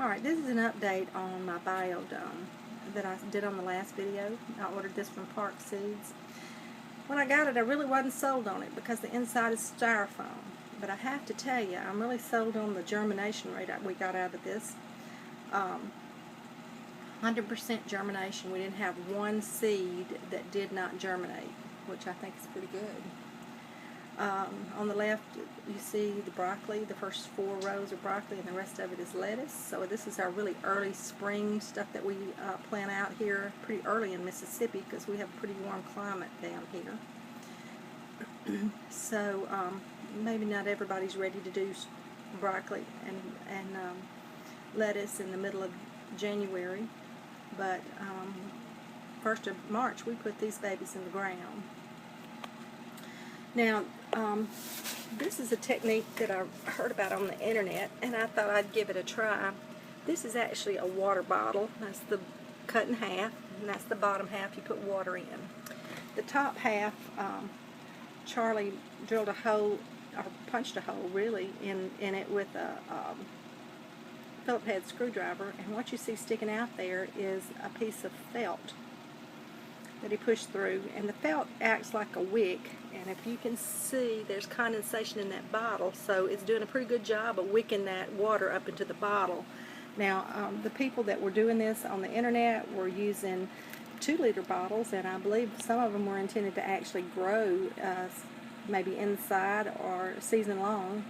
Alright, this is an update on my biodome that I did on the last video. I ordered this from Park Seeds. When I got it, I really wasn't sold on it because the inside is styrofoam. But I have to tell you, I'm really sold on the germination rate we got out of this. 100% germination. We didn't have one seed that did not germinate, which I think is pretty good. On the left, you see the broccoli. The first 4 rows are broccoli, and the rest of it is lettuce. So this is our really early spring stuff that we plant out here pretty early in Mississippi because we have a pretty warm climate down here. So maybe not everybody's ready to do broccoli and lettuce in the middle of January, but 1st of March we put these babies in the ground. Now, this is a technique that I heard about on the internet, and I thought I'd give it a try. This is actually a water bottle. That's the cut in half, and that's the bottom half you put water in. The top half, Charlie drilled a hole, or punched a hole really, in it with a Phillips head screwdriver, and what you see sticking out there is a piece of felt that he pushed through, and the felt acts like a wick, and if you can see, there's condensation in that bottle, so it's doing a pretty good job of wicking that water up into the bottle. Now, the people that were doing this on the internet were using 2-liter bottles, and I believe some of them were intended to actually grow maybe inside or season long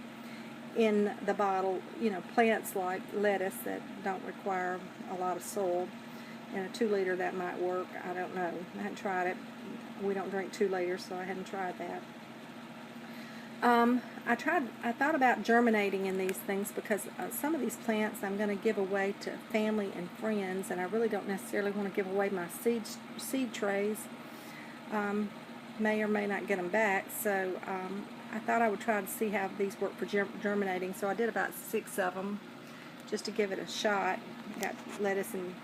in the bottle, you know, plants like lettuce that don't require a lot of soil. In a 2-liter that might work. I don't know. I haven't tried it. We don't drink 2 liters, so I hadn't tried that. I thought about germinating in these things because some of these plants I'm going to give away to family and friends, and I really don't necessarily want to give away my seed trays. May or may not get them back, so I thought I would try to see how these work for germinating. So I did about 6 of them just to give it a shot. Got lettuce and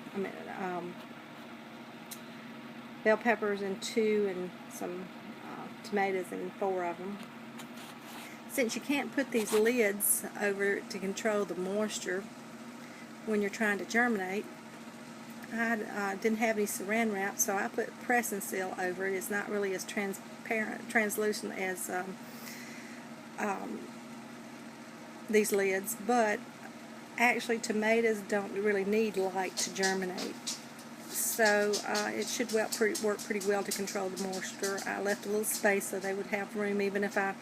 bell peppers in 2, and some tomatoes in 4 of them. Since you can't put these lids over to control the moisture when you're trying to germinate, I didn't have any saran wrap, so I put press and seal over it. It's not really as translucent as these lids, but actually tomatoes don't really need light to germinate, so it should work pretty well to control the moisture. I left a little space so they would have room, even if I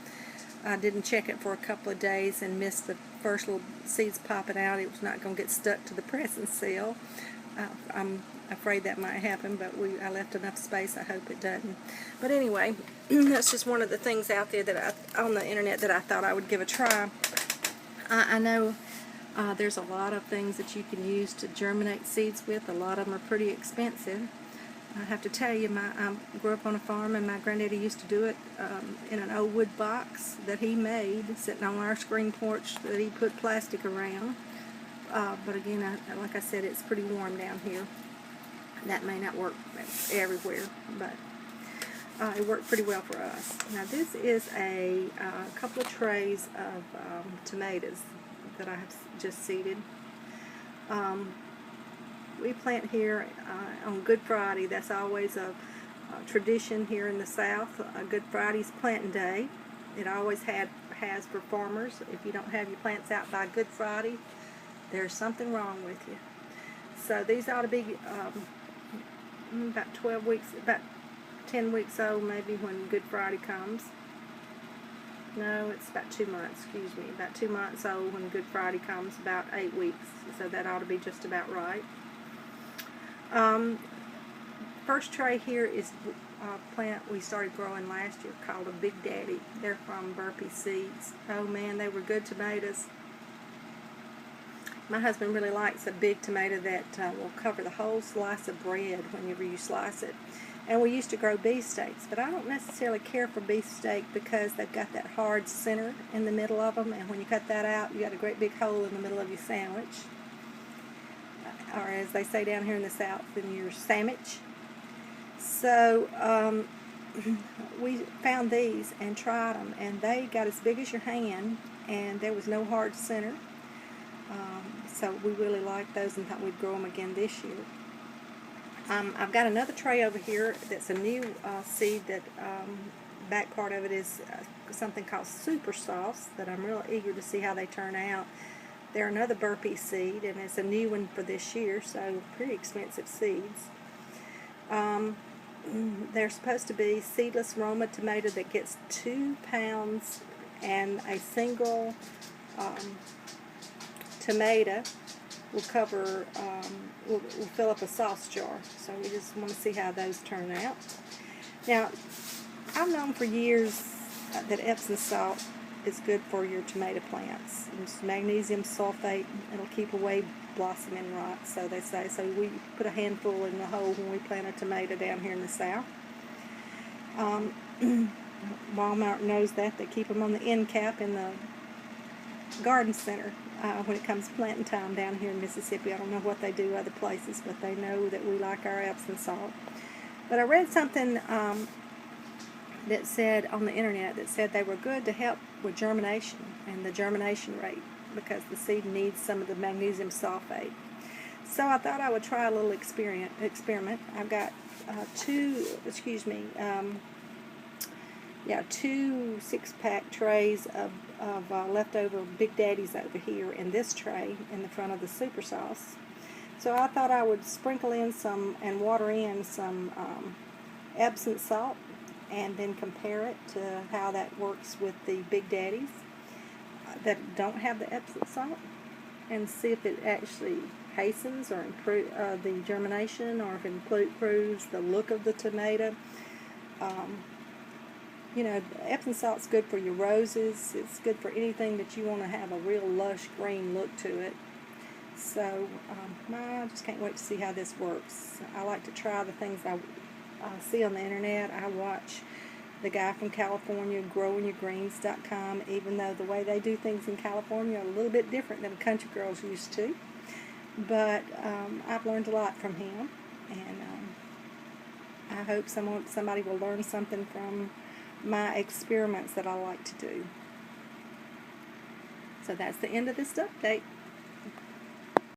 didn't check it for a couple of days and missed the first little seeds popping out. It was not going to get stuck to the press and seal. I'm afraid that might happen, but I left enough space. I hope it doesn't. But anyway, that's just one of the things out there that on the internet that I thought I would give a try. I know there's a lot of things that you can use to germinate seeds with. A lot of them are pretty expensive. I have to tell you, I grew up on a farm, and my granddaddy used to do it in an old wood box that he made, sitting on our screen porch that he put plastic around. But again, like I said, it's pretty warm down here. That may not work everywhere, but it worked pretty well for us. Now this is a couple of trays of tomatoes that I have just seeded. We plant here on Good Friday. That's always a tradition here in the South. Good Friday's planting day. It always has for farmers. If you don't have your plants out by Good Friday, there's something wrong with you. So these ought to be about 12 weeks, about 10 weeks old maybe when Good Friday comes. No, it's about 2 months, excuse me. About 2 months old when Good Friday comes, about 8 weeks. So that ought to be just about right. First tray here is a plant we started growing last year called a Big Daddy. They're from Burpee Seeds. Oh man, they were good tomatoes. My husband really likes a big tomato that will cover the whole slice of bread whenever you slice it. And we used to grow beefsteaks, but I don't necessarily care for beefsteak because they've got that hard center in the middle of them, and when you cut that out, you got a great big hole in the middle of your sandwich, or as they say down here in the South, in your sandwich. So we found these and tried them, and they got as big as your hand, and there was no hard center. So we really liked those and thought we'd grow them again this year. I've got another tray over here that's a new seed that back part of it is something called super sauce that I'm real eager to see how they turn out. They're another burpee seed, and it's a new one for this year, so pretty expensive seeds. They're supposed to be seedless Roma tomato that gets 2 pounds, and a single tomato will cover, will fill up a sauce jar. So we just want to see how those turn out. Now, I've known for years that Epsom salt is good for your tomato plants. It's magnesium sulfate. It'll keep away blossoming rot, so they say. So we put a handful in the hole when we plant a tomato down here in the south. Walmart knows that. They keep them on the end cap in the garden center when it comes planting time down here in Mississippi. I don't know what they do other places, but they know that we like our Epsom salt. But I read something that said on the internet that said they were good to help with germination and the germination rate because the seed needs some of the magnesium sulfate. So I thought I would try a little experiment. I've got two 6-pack trays of leftover Big Daddies over here in this tray in the front of the super sauce. So I thought I would sprinkle in some and water in some Epsom salt and then compare it to how that works with the Big Daddies that don't have the Epsom salt, and see if it actually hastens or improves the germination, or if it improves the look of the tomato. You know, Epsom salt's good for your roses. It's good for anything that you want to have a real lush green look to it. So I just can't wait to see how this works. I like to try the things I see on the internet. I watch the guy from California, growingyourgreens.com, even though the way they do things in California are a little bit different than country girls used to. But I've learned a lot from him, and I hope somebody will learn something from my experiments that I like to do. So that's the end of this update.